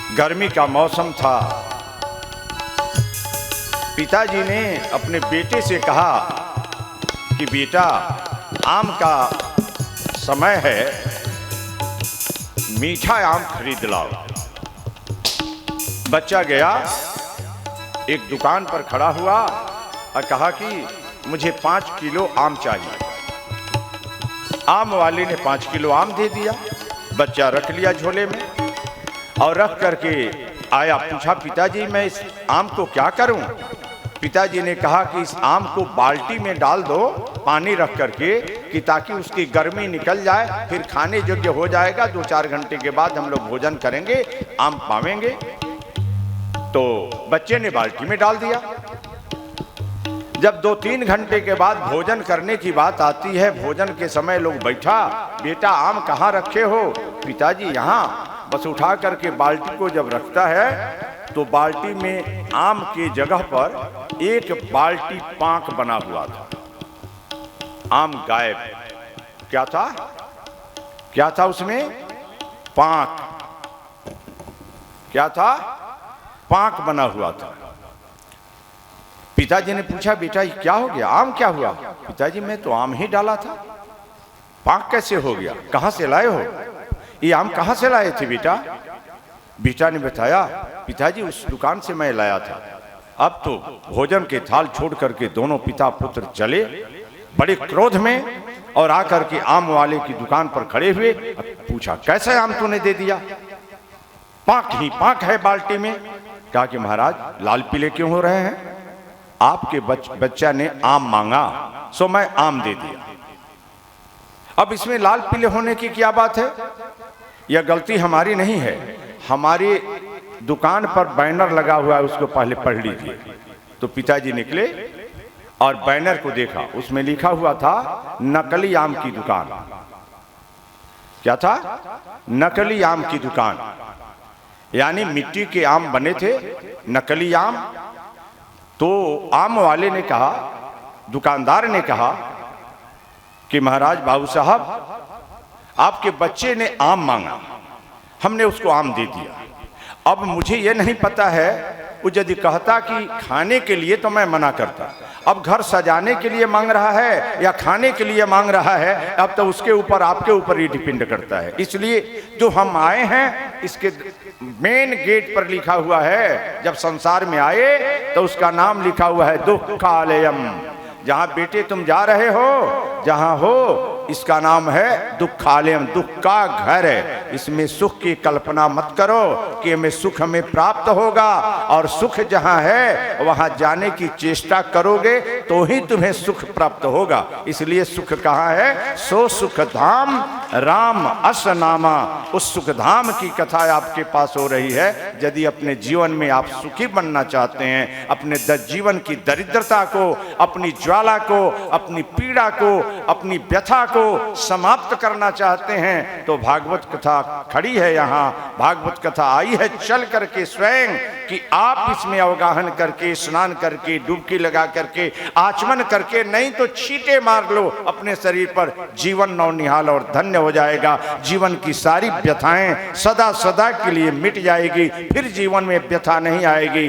गर्मी का मौसम था। पिताजी ने अपने बेटे से कहा कि बेटा, आम का समय है, मीठा आम खरीद लाओ। बच्चा गया, एक दुकान पर खड़ा हुआ और कहा कि मुझे 5 किलो आम चाहिए। आम वाले ने 5 किलो आम दे दिया। बच्चा रख लिया झोले में और रख करके आया, पूछा पिताजी मैं इस आम को क्या करूं? पिताजी ने कहा कि इस आम को बाल्टी में डाल दो पानी रख करके, कि ताकि उसकी गर्मी निकल जाए, फिर खाने योग्य हो जाएगा। 2-4 घंटे के बाद हम लोग भोजन करेंगे, आम पावेंगे। तो बच्चे ने बाल्टी में डाल दिया। जब 2-3 घंटे के बाद भोजन करने की बात आती है, भोजन के समय लोग बैठा, बेटा आम कहाँ रखे हो? पिताजी यहाँ। बस उठा करके बाल्टी को जब रखता है तो बाल्टी में आम की जगह पर एक बाल्टी पांक बना हुआ था। आम गायब। क्या था? क्या था उसमें? पांक। क्या था? पांक बना हुआ था। पिताजी ने पूछा बेटा ये क्या हो गया? आम क्या हुआ? पिताजी मैं तो आम ही डाला था, पांक कैसे हो गया? कहां से लाए हो? ये आम कहां से लाए थे बेटा? बेटा ने बताया पिताजी उस दुकान से मैं लाया था। अब तो भोजन के थाल छोड़ करके दोनों पिता पुत्र चले बड़े क्रोध में, और आकर के आम वाले की दुकान पर खड़े हुए। पूछा कैसे आम तूने दे दिया? पांक ही पांक है बाल्टी में। कहा कि महाराज लाल पीले क्यों हो रहे हैं? आपके बच्चा ने आम मांगा सो मैं आम दे दिया। अब इसमें लाल पीले होने की क्या बात है? यह गलती हमारी नहीं है। हमारी दुकान पर बैनर लगा हुआ है, उसको पहले पढ़ लीजिए। तो पिताजी निकले और बैनर को देखा, उसमें लिखा हुआ था नकली आम की दुकान। क्या था? नकली आम की दुकान। यानी मिट्टी के आम बने थे, नकली आम। तो आम वाले ने कहा, दुकानदार ने कहा कि महाराज बाबू साहब आपके बच्चे ने आम मांगा, हमने उसको आम दे दिया। अब मुझे यह नहीं पता है, वो यदि कहता कि खाने के लिए तो मैं मना करता। अब घर सजाने के लिए मांग रहा है या खाने के लिए मांग रहा है, अब तो उसके ऊपर आपके ऊपर ही डिपेंड करता है। इसलिए जो हम आए हैं, इसके मेन गेट पर लिखा हुआ है, जब संसार में आए तो उसका नाम लिखा हुआ है दुखालयम। जहां बेटे तुम जा रहे हो, जहां हो, इसका नाम है दुखालयम, दुख का घर है। इसमें सुख की कल्पना मत करो कि हमें सुख हमें प्राप्त होगा, और सुख जहां है वहां जाने की चेष्टा करोगे तो ही तुम्हें सुख प्राप्त होगा। इसलिए सुख कहाँ है? सो सुख धाम राम अस नामा। उस सुख धाम की कथा आपके पास हो रही है। यदि अपने जीवन में आप सुखी बनना चाहते हैं, अपने जीवन की दरिद्रता को, अपनी ज्वाला को, अपनी पीड़ा को, अपनी व्यथा को समाप्त करना चाहते हैं, तो भागवत कथा खड़ी है यहाँ। भागवत कथा आई है चल करके स्वयं, कि आप इसमें अवगाहन करके, स्नान करके, डुबकी लगा करके, आचमन करके, नहीं तो छींटे मार लो अपने शरीर पर, जीवन नौनिहाल और धन्य हो जाएगा। जीवन की सारी व्यथाएं सदा सदा के लिए मिट जाएगी, फिर जीवन में व्यथा नहीं आएगी।